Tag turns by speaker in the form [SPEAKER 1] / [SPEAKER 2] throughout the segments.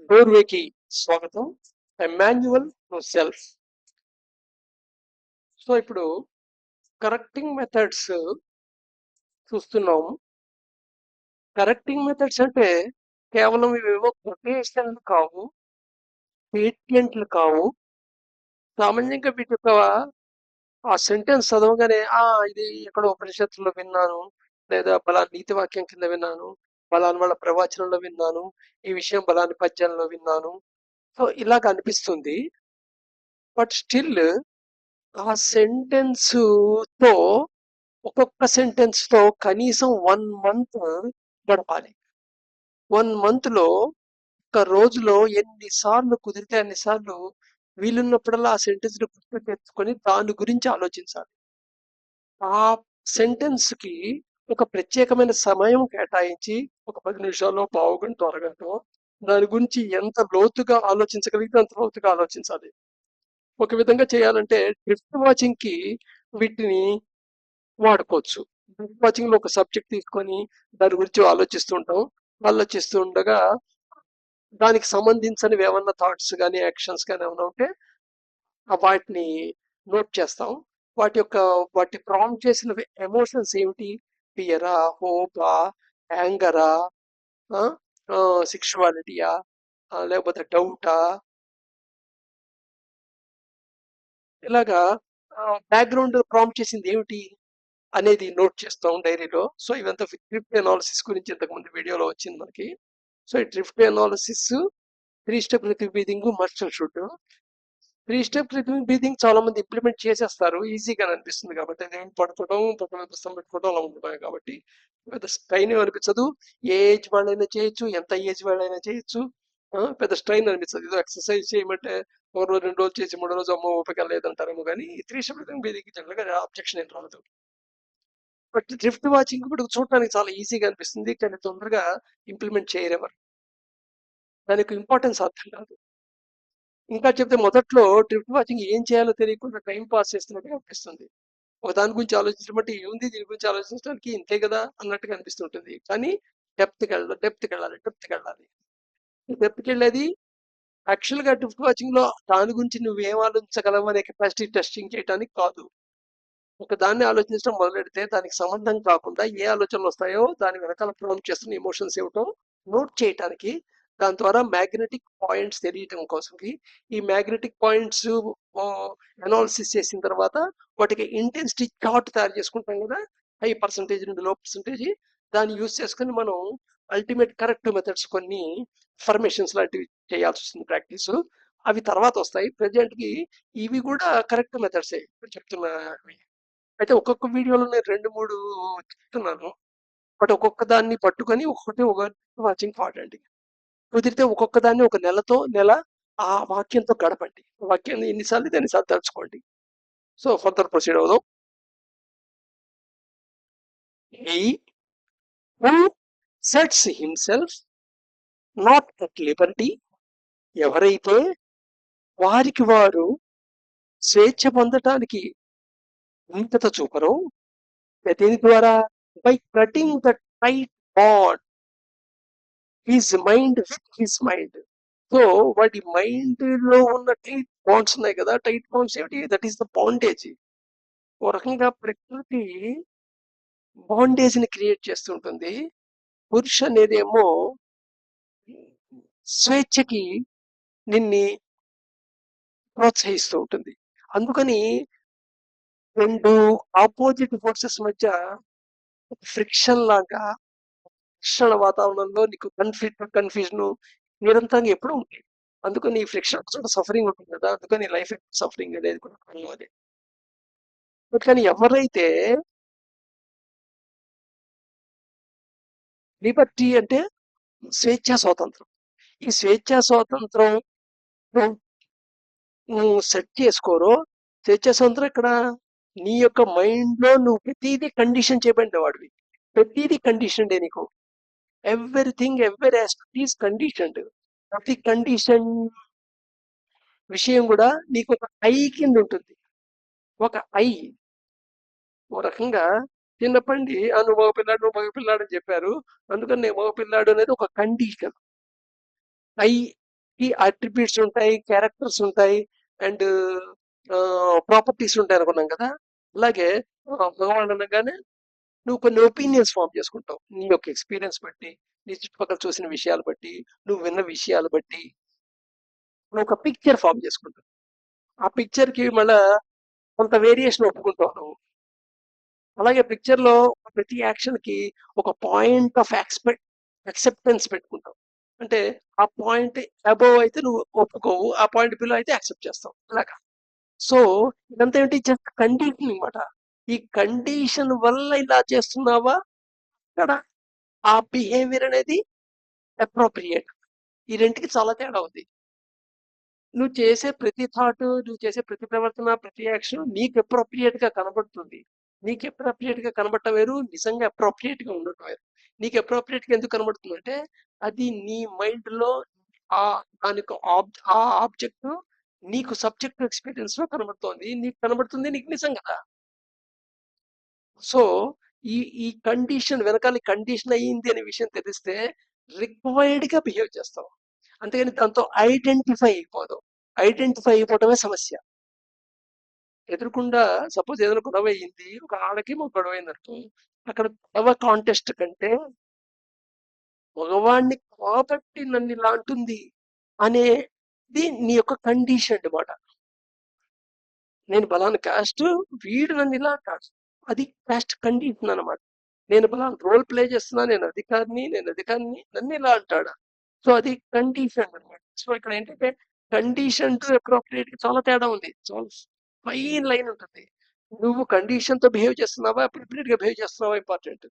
[SPEAKER 1] డోర్వేకి స్వాగతం. Manual to self. So ఇప్పుడు correcting methods చూస్తున్నాము. కరెక్టింగ్ మెథడ్స్ అంటే కేవలం ఇవేవో కొటేషన్లు కావు, స్టేట్మెంట్లు కావు. సామాన్యంగా వీటి యొక్క ఆ సెంటెన్స్ చదవగానే ఇది ఎక్కడో ఉపనిషత్తులో విన్నాను, లేదా బలాని నీతి వాక్యం కింద విన్నాను, బలాని వాళ్ళ ప్రవచనంలో విన్నాను, ఈ విషయం బలాని పద్యంలో విన్నాను. సో ఇలాగ అనిపిస్తుంది. బట్ స్టిల్ ఆ సెంటెన్స్ తో ఒక్కొక్క సెంటెన్స్ తో కనీసం 1 మంత్ గడపాలి. 1 మంత్ లో ఒక రోజులో ఎన్నిసార్లు కుదిరితే అన్నిసార్లు వీలున్నప్పుడల్లా ఆ సెంటెన్స్ ని గుర్తు తెచ్చుకొని దాని గురించి ఆలోచించాలి. ఆ సెంటెన్స్ కి ఒక ప్రత్యేకమైన సమయం కేటాయించి ఒక 10 నిమిషాలు, పావుగంట, అరగంట దాని గురించి ఎంత లోతుగా ఆలోచించగలిగితే అంత లోతుగా ఆలోచించాలి. ఒక విధంగా చేయాలంటే డ్రిఫ్ట్ వాచింగ్ కి వీటిని వాడుకోవచ్చు. డ్రిఫ్ట్ వాచింగ్ లో ఒక సబ్జెక్ట్ తీసుకొని దాని గురించి ఆలోచిస్తుంటాం. ఆలోచిస్తూ ఉండగా దానికి సంబంధించినవి ఏమన్నా థాట్స్ కానీ యాక్షన్స్ కానీ ఏమైనా ఉంటే వాటిని నోట్ చేస్తాం. వాటి ప్రాంప్ట్ చేసిన ఎమోషన్స్ ఏమిటి, ఫియరా, హోపా, యాంగరా, సెక్షువాలిటీయా, లేకపోతే డౌటా, ఇలాగా బ్యాక్గ్రౌండ్ ప్రాంప్ట్ చేసింది ఏమిటి అనేది నోట్ చేస్తాం డైరీలో. సో ఇవంతా డ్రిఫ్ట్ అనాలిసిస్ గురించి ఇంతకుముందు వీడియోలో వచ్చింది మనకి. సో ఈ drift analysis 3 step breathing must and should. 3 step breathing చాలా మంది ఇంప్లిమెంట్ చేసేస్తారు, ఈజీగా అనిపిస్తుంది కాబట్టి. నేను పడుకోవడం, పక్కన పుస్తకం పెట్టుకోవడం అలా ఉంటున్నాయి కాబట్టి పెద్ద స్ట్రైన్ అనిపించదు. ఏ ఏజ్ వాళ్ళైనా చేయొచ్చు, ఎంత ఏజ్ వాళ్ళైనా చేయొచ్చు. పెద్ద స్ట్రైన్ అనిపించదు. ఏదో ఎక్సర్సైజ్ చేయమంటే ఒక రోజు 2 రోజులు చేసి 3 రోజు అమ్మో ఓపిక లేదంటారేమో, కానీ 3 స్టెప్ బ్రీతింగ్ జనరల్గా ఆబ్జెక్షన్ ఏం రాదు. బట్ డ్రిఫ్ట్ వాచింగ్ ఇప్పుడు చూడటానికి చాలా ఈజీగా అనిపిస్తుంది, కానీ తొందరగా ఇంప్లిమెంట్ చేయరెవరు. దానికి ఇంపార్టెన్స్ అర్థం కాదు. ఇంకా చెప్తే మొదట్లో డ్రిఫ్ట్ వాచింగ్ ఏం చేయాలో తెలియకుండా టైం పాస్ చేస్తున్నట్టుగా అనిపిస్తుంది. ఒక దాని గురించి ఆలోచించడం బట్టి ఏముంది, దీని గురించి ఆలోచించడానికి ఇంతే కదా అన్నట్టుగా అనిపిస్తుంటుంది. కానీ డెప్త్కి వెళ్ళాలి, డెప్త్కి వెళ్ళాలి, డెప్త్కి వెళ్ళాలి. డెప్త్కి వెళ్ళేది యాక్చువల్గా డ్రిఫ్ట్ వాచింగ్ లో దాని గురించి నువ్వేం ఆలోచించగలవు అనే కెపాసిటీ టెస్టింగ్ చేయడానికి కాదు. ఒక దాన్ని ఆలోచించడం మొదలెడితే దానికి సంబంధం కాకుండా ఏ ఆలోచనలు వస్తాయో దాని వెనకాల ప్రాంప్ట్ చేస్తున్న ఎమోషన్స్ ఏమిటో నోట్ చేయటానికి, దాని ద్వారా మ్యాగ్నెటిక్ పాయింట్స్ తెలియటం కోసంకి. ఈ మ్యాగ్నెటిక్ పాయింట్స్ అనాలిసిస్ చేసిన తర్వాత వాటికి ఇంటెన్సిటీ చార్ట్ తయారు చేసుకుంటాం కదా, హై పర్సంటేజ్ నుండి లో పర్సంటేజ్. దాన్ని యూజ్ చేసుకుని మనం అల్టిమేట్ కరెక్ట్ మెథడ్స్ కొన్ని ఫర్మేషన్స్ లాంటివి చేయాల్సి వస్తుంది, ప్రాక్టీస్. అవి తర్వాత వస్తాయి. ప్రెజెంట్ కి ఇవి కూడా కరెక్ట్ మెథడ్సే ఇప్పుడు చెప్తున్నా. అయితే ఒక్కొక్క వీడియోలో నేను 2, 3 చెప్తున్నాను. బట్ ఒక్కొక్క దాన్ని పట్టుకొని ఒక వాచింగ్ వాడండి. కుదిరితే ఒక్కొక్క దాన్ని ఒక నెల ఆ వాక్యంతో గడపండి. వాక్యాన్ని ఎన్నిసార్లు ఎన్నిసార్లు తలుచుకోండి. సో ఫర్దర్ ప్రొసీడ్ అవుదాం. He who sets himself not at Liberty, ఎవరైతే వారికి వారు స్వేచ్ఛ పొందటానికి విముఖత చూపరో, దేని ద్వారా, by cutting the tight bond his mind with his mind. So వాటి మైండ్ లో ఉన్న టైట్ బాండ్స్ ఉన్నాయి కదా, టైట్ బాండ్స్ ఏమిటి, దట్ ఈస్ ద బాండేజ్. ఓ రకంగా ప్రకృతి బాండేజ్ ని క్రియేట్ చేస్తుంటుంది. పురుష అనేదేమో స్వేచ్ఛకి నిన్ని ప్రోత్సహిస్తూ ఉంటుంది. అందుకని 2 ఆపోజిట్ ఫోర్సెస్ మధ్య ఫ్రిక్షన్ లాగా, ఘర్షణ వాతావరణంలో నీకు కన్ఫ్యూజన్ నిరంతరంగా ఎప్పుడూ ఉంటాయి. అందుకని ఈ ఫ్రిక్షన్ చోట సఫరింగ్ ఉంటుంది కదా, అందుకని లైఫ్ సఫరింగ్ అనేది కూడా కారణం అదే. కానీ ఎవరైతే లిబర్టీ అంటే స్వేచ్ఛా స్వాతంత్రం, ఈ స్వేచ్ఛా స్వాతంత్రం నువ్వు సెట్ చేసుకోరో, స్వేచ్ఛా స్వాతంత్రం ఇక్కడ నీ యొక్క మైండ్ లో నువ్వు ప్రతిదీ కండిషన్ చేయబడిన వాడివి. ప్రతిదీ కండిషన్ నీకు. Every aspect is conditioned. ప్రతి కండిషన్ విషయం కూడా నీకు ఒక ఐ కింద ఉంటుంది. ఒక ఐ. ఓ రకంగా చిన్నప్పటి నువ్వు మగపిల్లాడు అని చెప్పారు, అందుకని నేను మగపిల్లాడు అనేది ఒక కండిషన్. ఐ ఈ అట్రిబ్యూట్స్ ఉంటాయి, క్యారెక్టర్స్ ఉంటాయి, అండ్ ప్రాపర్టీస్ ఉంటాయి అనుకున్నాం కదా. అలాగే భగవాన్ అనగానే నువ్వు కొన్ని ఒపీనియన్స్ ఫామ్ చేసుకుంటావు నీ యొక్క ఎక్స్పీరియన్స్ బట్టి, నీ చుట్టుపక్కల చూసిన విషయాలు బట్టి, నువ్వు విన్న విషయాలు బట్టి నువ్వు ఒక పిక్చర్ ఫామ్ చేసుకుంటావు. ఆ పిక్చర్ కి మళ్ళా కొంత వేరియేషన్ ఒప్పుకుంటావు నువ్వు. అలాగే పిక్చర్ లో ప్రతి యాక్షన్ కి ఒక పాయింట్ ఆఫ్ యాక్సెప్టెన్స్ పెట్టుకుంటావు. అంటే ఆ పాయింట్ అబోవ్ అయితే నువ్వు ఒప్పుకోవు, ఆ పాయింట్ బిలో అయితే యాక్సెప్ట్ చేస్తావు అలాగా. సో ఇదంతా ఏంటి, జస్ట్ కండిషన్ అనమాట. ఈ కండిషన్ వల్ల ఇలా చేస్తున్నావా, ఇక్కడ ఆ బిహేవియర్ అనేది అప్రోప్రియేట్. ఈ రెంటికి చాలా తేడా ఉంది. నువ్వు చేసే ప్రతి థాట్, నువ్వు చేసే ప్రతి ప్రవర్తన, ప్రతి యాక్షన్ నీకు అప్రోప్రియేట్ గా కనబడుతుంది. నీకు అప్రోప్రియేట్ గా కనబడటం వేరు, నిజంగా అప్రోప్రియేట్ గా ఉండటం వేరు. నీకు అప్రోప్రియేట్ గా ఎందుకు కనబడుతుంది అంటే అది నీ మైండ్ లో ఆ దానికి ఆ ఆబ్జెక్ట్ నీకు సబ్జెక్ట్ ఎక్స్పీరియన్స్ లో కనబడుతోంది, నీకు కనబడుతుంది, నీకు నిజం కదా. సో ఈ ఈ కండిషన్ వెనకాల కండిషన్ అయ్యింది అనే విషయం తెలిస్తే రిక్వైర్డ్ గా బిహేవ్ చేస్తావు. అంతేగాని దాంతో ఐడెంటిఫై అయిపోదు. ఐడెంటిఫై అయిపోవటమే సమస్య. ఎదురుకుండా సపోజ్ ఏదైనా గొడవ అయ్యింది, ఒక ఆడకి ఒక గొడవ అయిందనుకో, అక్కడ గొడవ కాంటెస్ట్ కంటే మగవాణ్ణి కాబట్టి నన్ను ఇలా అంటుంది అనేది నీ యొక్క కండిషన్ అన్నమాట. నేను బలాన్ని కాస్ట్, వీడు నన్ను ఇలా అంటాడు, అది కాస్ట్ కండిషన్ అనమాట. నేను బలాన్ని రోల్ ప్లే చేస్తున్నా, నేను అధికారిని నన్ను ఇలా అంటాడా. సో అది కండిషన్ అనమాట. సో ఇక్కడ ఏంటంటే కండిషన్ టు అప్రోప్రియేట్ చాలా తేడా ఉంది, చాలా ఫైన్ లైన్ ఉంటుంది. నువ్వు కండిషన్ తో బిహేవ్ చేస్తున్నావా, అప్రోప్రియేట్ గా బిహేవ్ చేస్తున్నావా ఇంపార్టెంట్.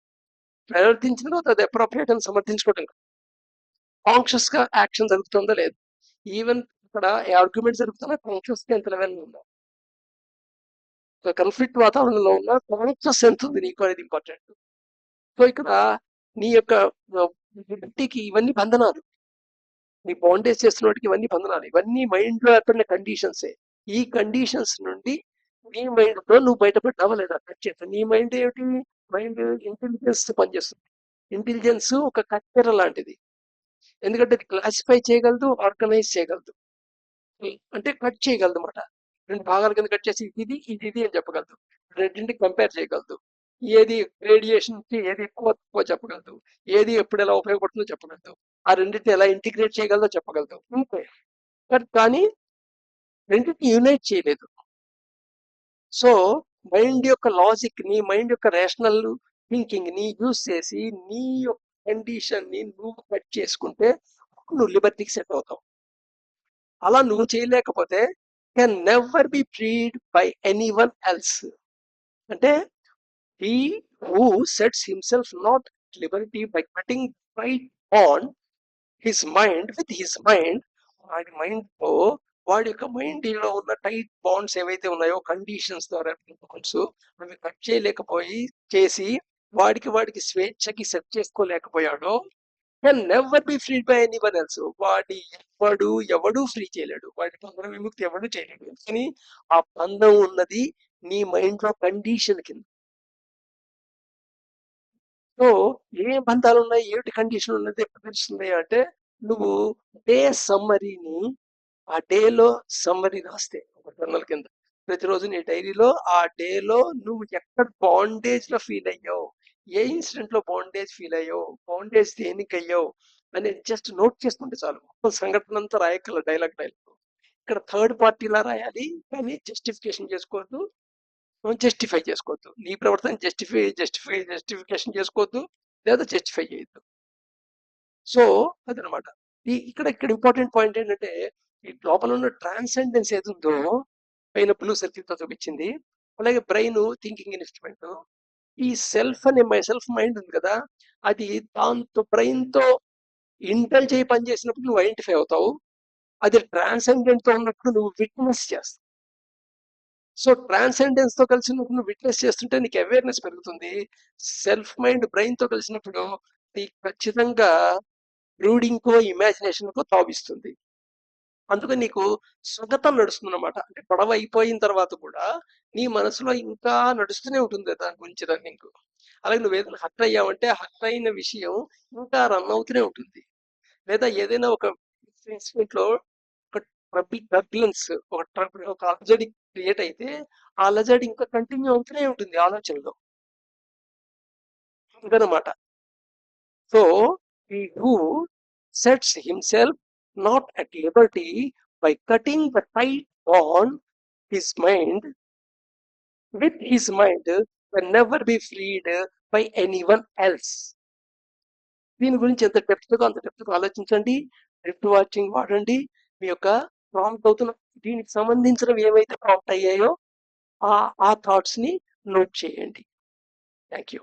[SPEAKER 1] ప్రవర్తించిన తర్వాత అది అప్రోప్రియేట్ అని సమర్థించుకోవటం, కాన్షియస్ గా యాక్షన్ జరుగుతుందా లేదు. ఈవెన్ ఇక్కడ ఆర్గ్యుమెంట్ జరుగుతున్నా కాన్షియస్ గా ఎంత లెవెల్ ఉందా, కన్ఫ్లిక్ట్ వాతావరణంలో ఉన్న కాన్షియస్ ఎంత ఉంది నీకు అనేది ఇంపార్టెంట్. సో ఇక్కడ నీ యొక్క వ్యక్తికి ఇవన్నీ బంధనాలు, నీ బాండేజ్ చేస్తున్న వాటికి ఇవన్నీ బంధనాలు, ఇవన్నీ మైండ్ లో ఏర్పడిన కండిషన్సే. ఈ కండిషన్స్ నుండి నీ మైండ్ తో నువ్వు బయటపడ్డావా లేదా టచ్ చేస్తా. నీ మైండ్ ఏమిటి, మైండ్ ఇంటెలిజెన్స్ పనిచేస్తుంది. ఇంటెలిజెన్స్ ఒక కత్తెర లాంటిది, ఎందుకంటే అది క్లాసిఫై చేయగలదు, ఆర్గనైజ్ చేయగలదు, అంటే కట్ చేయగలదు అనమాట. రెండు భాగాల కింద కట్ చేసి ఇది అని చెప్పగలదు. రెండింటికి కంపేర్ చేయగలదు. ఏది రేడియేషన్ కి ఏది ఎక్కువ తక్కువ చెప్పగలదు, ఏది ఎప్పుడు ఎలా ఉపయోగపడుతుందో చెప్పగలదు, ఆ రెండింటిని ఎలా ఇంటిగ్రేట్ చేయగలదో చెప్పగలదు. అంతే. కానీ రెండింటిని యునైట్ చేయలేదు. సో మైండ్ యొక్క లాజిక్ ని, మైండ్ యొక్క రేషనల్ థింకింగ్ ని యూజ్ చేసి నీ యొక్క కండిషన్ ని నువ్వు కట్ చేసుకుంటే నువ్వు లిబర్టీకి సెట్ అవుతావు. అలా నువ్వు చేయలేకపోతే can never be freed by anyone else. అంటే he who sets himself not at liberty by cutting right on his mind with his mind, వాడి మైండ్ తో, వాడి యొక్క మైండ్ లో ఉన్న టైట్ బాండ్స్ ఏవైతే ఉన్నాయో కండిషన్స్ ద్వారా అవి కట్ చేయలేకపోయి చేసి వాడికి స్వేచ్ఛకి సెట్ చేసుకోలేకపోయాడో can never be freed by anyone else. వాడి ఎవడు ఫ్రీ చేయలేడు, వాడి బంధన విముక్తి ఎవడు చేయలేడు. కానీ ఆ బంధం ఉన్నది నీ మైండ్ లో కండిషన్ కింద. సో ఏ బంధాలు ఉన్నాయి, ఏమిటి కండిషన్ ఉన్నది ఎప్పుడు తెలుస్తుంది అంటే నువ్వు డే సమ్మరీని, ఆ డేలో సమ్మరీ రాస్తే ఒక జర్నల్ కింద ప్రతిరోజు నీ డైరీలో ఆ డేలో నువ్వు ఎక్కడ బాండేజ్ లో ఫీల్ అయ్యావు, ఏ ఇన్సిడెంట్ లో బాండేజ్ ఫీల్ అయ్యావు, బాండేజ్ దేనికి అయ్యావు అనేది జస్ట్ నోట్ చేసుకుంటే చాలు. మొత్తం సంఘటన అంతా రాయగల డైలాగ్. ఇక్కడ థర్డ్ పార్టీలా రాయాలి, కానీ జస్టిఫికేషన్ చేసుకోవద్దు, జస్టిఫై చేసుకోవద్దు. నీ ప్రవర్తన జస్టిఫికేషన్ చేసుకోవద్దు, లేదా జస్టిఫై చేయొద్దు. సో అదనమాట. ఇక్కడ ఇంపార్టెంట్ పాయింట్ ఏంటంటే ఈ లోపల ఉన్న ట్రాన్సెండెన్స్ ఏది ఉందో పైన బ్లూ సర్కిల్ తో చూపించింది, అలాగే బ్రెయిన్ థింకింగ్ ఇన్స్ట్రుమెంట్, ఈ సెల్ఫ్ అనే సెల్ఫ్ మైండ్ ఉంది కదా, అది దాంతో బ్రెయిన్ తో ఇంటెలిజ్ అయ్యి పని చేసినప్పుడు నువ్వు ఐడెంటిఫై అవుతావు, అది ట్రాన్సెండెంట్ తో ఉన్నప్పుడు నువ్వు విట్నెస్ చేస్తావు. సో ట్రాన్సెండెన్స్ తో కలిసినప్పుడు నువ్వు విట్నెస్ చేస్తుంటే నీకు అవేర్నెస్ పెరుగుతుంది. సెల్ఫ్ మైండ్ బ్రెయిన్ తో కలిసినప్పుడు నీకు ఖచ్చితంగా బ్రూడింగ్ కో ఇమాజినేషన్ కో తావిస్తుంది. అందుకని నీకు సుగతం నడుస్తుంది అనమాట. అంటే గొడవ అయిపోయిన తర్వాత కూడా నీ మనసులో ఇంకా నడుస్తూనే ఉంటుంది దాని గురించి రన్నింగ్. అలాగే నువ్వు ఏదైనా హర్ట్ అయ్యావంటే హర్ట్ అయిన విషయం ఇంకా రన్ అవుతూనే ఉంటుంది. లేదా ఏదైనా ఒక ఇన్సిడెంట్ లో ఒక టర్బులెన్స్, ఒక అలజడి క్రియేట్ అయితే ఆ అలజడి ఇంకా కంటిన్యూ అవుతూనే ఉంటుంది ఆలోచనలో, ఇదనమాట. So he who sets himself not at liberty by cutting the tie on his mind with his mind can never be freed by anyone else. దీని గురించి ఎంత డెప్త్గా అంత డెప్త్గా ఆలోచించండి. డ్రిఫ్ట్ వాచింగ్ వాడండి. మీ యొక్క ప్రాంప్ట్ అవుతున్న దీనికి సంబంధించినవి ఏవైతే ప్రాంప్ట్ అయ్యాయో ఆ థాట్స్ ని నోట్ చేయండి. Thank you.